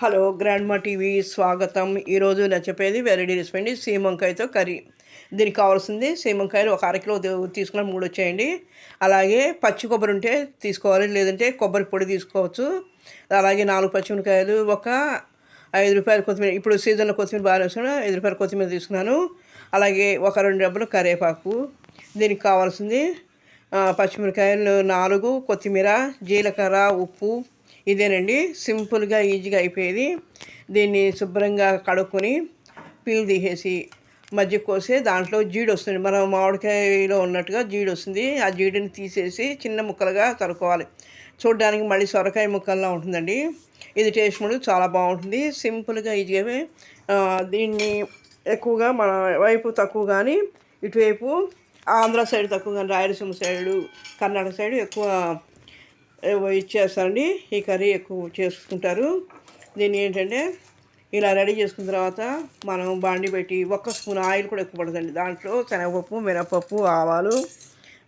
Hello grandma TV స్వాగతం. ఈరోజు నేను చెప్పేది వెరైటీ రెసిపీ అండి. సీమంకాయతో కర్రీ. దీనికి కావాల్సింది సీమంకాయలు ఒక అరకిలో తీసుకున్న 3 వచ్చేయండి. అలాగే పచ్చి కొబ్బరి ఉంటే తీసుకోవాలి, లేదంటే కొబ్బరి పొడి తీసుకోవచ్చు. అలాగే 4 పచ్చిమిరకాయలు, ఒక ₹5 కొత్తిమీర. ఇప్పుడు సీజన్లో కొత్తిమీర బాగా వేసుకున్నా, ₹5 కొత్తిమీర తీసుకున్నాను. అలాగే ఒక 2 డబ్బులు కరివేపాకు. దీనికి కావాల్సింది పచ్చిమిరకాయలు 4, కొత్తిమీర, జీలకర్ర, ఉప్పు. ఇదేనండి, సింపుల్గా ఈజీగా అయిపోయేది. దీన్ని శుభ్రంగా కడుక్కొని పీల్ తీసేసి మజ్జిగ కోసి దాంట్లో జీడి వస్తుంది. మనం మామిడికాయలో ఉన్నట్టుగా జీడి వస్తుంది. ఆ జీడిని తీసేసి చిన్న ముక్కలుగా తరుక్కోవాలి. చూడడానికి మళ్ళీ సొరకాయ ముక్కల్లా ఉంటుందండి. ఇది టేస్ట్ కూడా చాలా బాగుంటుంది. సింపుల్గా ఈజీగా దీన్ని ఎక్కువగా మన వైపు తక్కువ, కానీ ఇటువైపు ఆంధ్ర సైడ్ తక్కువ, కానీ రాయలసీమ సైడు, కర్ణాటక సైడు ఎక్కువ ఇచ్చేస్తారండి. ఈ కర్రీ ఎక్కువ చేసుకుంటారు. దీన్ని ఏంటంటే ఇలా రెడీ చేసుకున్న తర్వాత మనం బాండి పెట్టి 1 స్పూన్ ఆయిల్ కూడా ఎక్కువ పడుతుంది. దాంట్లో శనగపప్పు, మినపప్పు, ఆవాలు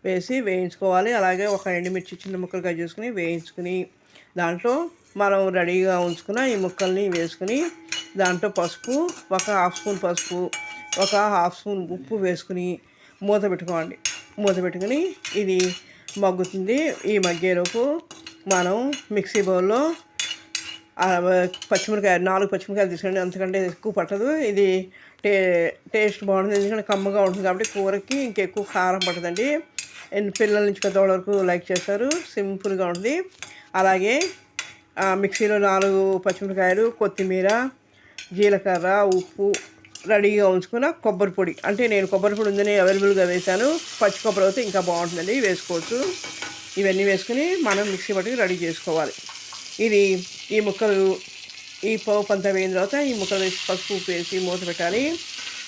వేసి వేయించుకోవాలి. అలాగే ఒక ఎండుమిర్చి చిన్న ముక్కలు కట్ చేసుకుని వేయించుకుని దాంట్లో మనం రెడీగా ఉంచుకున్న ఈ ముక్కల్ని వేసుకుని దాంట్లో పసుపు, ఒక ½ స్పూన్ పసుపు, ఒక ½ స్పూన్ ఉప్పు వేసుకుని మూత పెట్టుకోండి. మూత పెట్టుకుని ఇది మగ్గుతుంది. ఈ మగ్గేలోపు మనం మిక్సీ బౌల్లో పచ్చిమిరకాయలు 4 పచ్చిమిరకాయలు తీసుకోండి. అంతకంటే ఎక్కువ పట్టదు. ఇది టేస్ట్ బాగుంటుంది, ఎందుకంటే కమ్మగా ఉంటుంది కాబట్టి. కూరకి ఇంకెక్కువ కారం పట్టదండి. పిల్లల నుంచి పెద్దవాళ్ళ వరకు లైక్ చేస్తారు. సింపుల్గా ఉంటుంది. అలాగే మిక్సీలో 4 పచ్చిమిరకాయలు, కొత్తిమీర, జీలకర్ర, ఉప్పు, రెడీగా ఉంచుకున్న కొబ్బరి పొడి. అంటే నేను కొబ్బరి పొడి ఉందని అవైలబుల్గా వేసాను. పచ్చి కొబ్బరి అయితే ఇంకా బాగుంటుందండి, వేసుకోవచ్చు. ఇవన్నీ వేసుకుని మనం మిక్సీ పట్టుకు రెడీ చేసుకోవాలి. ఇది ఈ ముక్కలు ఈ పోపు అంతా వేయిన తర్వాత ఈ ముక్కలు వేసి పసుపు ఉప్పు వేసి మూత పెట్టాలి.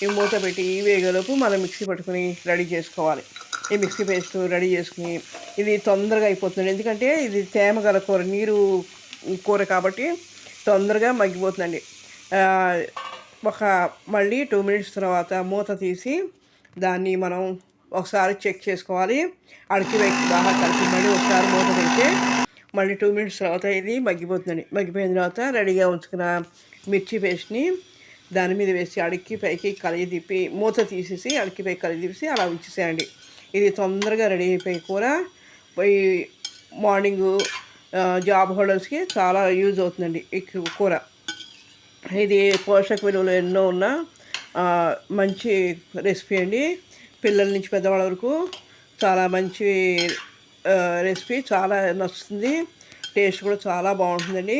ఈ మూత పెట్టి ఈ వేగలోపు మనం మిక్సీ పట్టుకుని రెడీ చేసుకోవాలి. ఈ మిక్సీ పేస్ట్ రెడీ చేసుకుని ఇది తొందరగా అయిపోతుంది, ఎందుకంటే ఇది తేమ గల కూర, నీరు కూర కాబట్టి తొందరగా మగ్గిపోతుందండి. మళ్ళీ 2 మినిట్స్ తర్వాత మూత తీసి దాన్ని మనం ఒకసారి చెక్ చేసుకోవాలి. అడికి వైపు బాగా కలిపి మళ్ళీ ఒకసారి మూత పెడితే మళ్ళీ 2 మినిట్స్ తర్వాత ఇది మగ్గిపోతుందండి. మగ్గిపోయిన తర్వాత రెడీగా ఉంచుకున్న మిర్చి పేస్ట్ని దాని మీద వేసి అడికి పైకి కలిగి తిప్పి మూత తీసేసి అడికి పైకి కలిగి తీసి అలా ఉంచేసేయండి. ఇది తొందరగా రెడీ అయిపోయి కూర పోయి మార్నింగు జాబ్ హోల్డర్స్కి చాలా యూజ్ అవుతుందండి ఈ కూర. ఇది పోషక విలువలు ఎన్నో ఉన్న మంచి రెసిపీ అండి. పిల్లల నుంచి పెద్దవాళ్ళ వరకు చాలా మంచి రెసిపీ, చాలా నచ్చుతుంది. టేస్ట్ కూడా చాలా బాగుంటుందండి.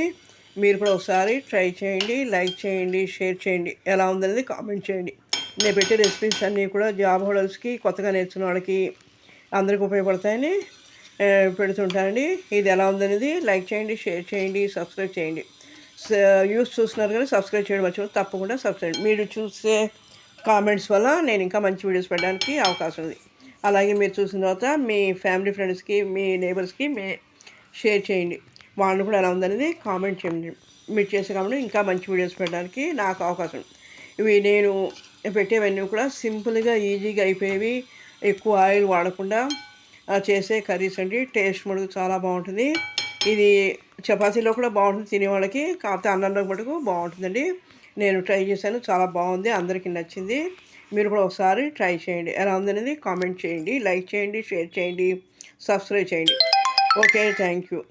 మీరు కూడా ఒకసారి ట్రై చేయండి, లైక్ చేయండి, షేర్ చేయండి. ఎలా ఉందనేది కామెంట్ చేయండి. నేను పెట్టే రెసిపీస్ అన్నీ కూడా జాబ్ హోల్డర్స్కి, కొత్తగా నేర్చుకున్న వాళ్ళకి అందరికీ ఉపయోగపడతాయని పెడుతుంటానండి. ఇది ఎలా ఉందనేది లైక్ చేయండి, షేర్ చేయండి, సబ్స్క్రైబ్ చేయండి. చూస్తున్నారు కానీ సబ్స్క్రైబ్ చేయడం మర్చిపోతే తప్పకుండా సబ్స్క్రైబ్. మీరు చూసే కామెంట్స్ వల్ల నేను ఇంకా మంచి వీడియోస్ పెట్టడానికి అవకాశం ఉంది. అలాగే మీరు చూసిన తర్వాత మీ ఫ్యామిలీ ఫ్రెండ్స్కి, మీ నేబర్స్కి షేర్ చేయండి. వాళ్ళు కూడా ఎలా ఉందనేది కామెంట్ చేయండి. మీరు చేసే కామెంట్ ఇంకా మంచి వీడియోస్ పెట్టడానికి నాకు అవకాశం. ఇవి నేను పెట్టేవన్నీ కూడా సింపుల్గా ఈజీగా అయిపోయేవి, ఎక్కువ ఆయిల్ వాడకుండా చేసే కర్రీస్ అండి. టేస్ట్ మటుకు చాలా బాగుంటుంది. ఇది చపాతీలో కూడా బాగుంటుంది తినేవాళ్ళకి, కాకపోతే అన్నంలో మటుకు బాగుంటుందండి. నేను ట్రై చేశాను, చాలా బాగుంది, అందరికీ నచ్చింది. మీరు కూడా ఒకసారి ట్రై చేయండి. ఎలా ఉందనేది కామెంట్ చేయండి, లైక్ చేయండి, షేర్ చేయండి, సబ్స్క్రైబ్ చేయండి. Okay, thank you.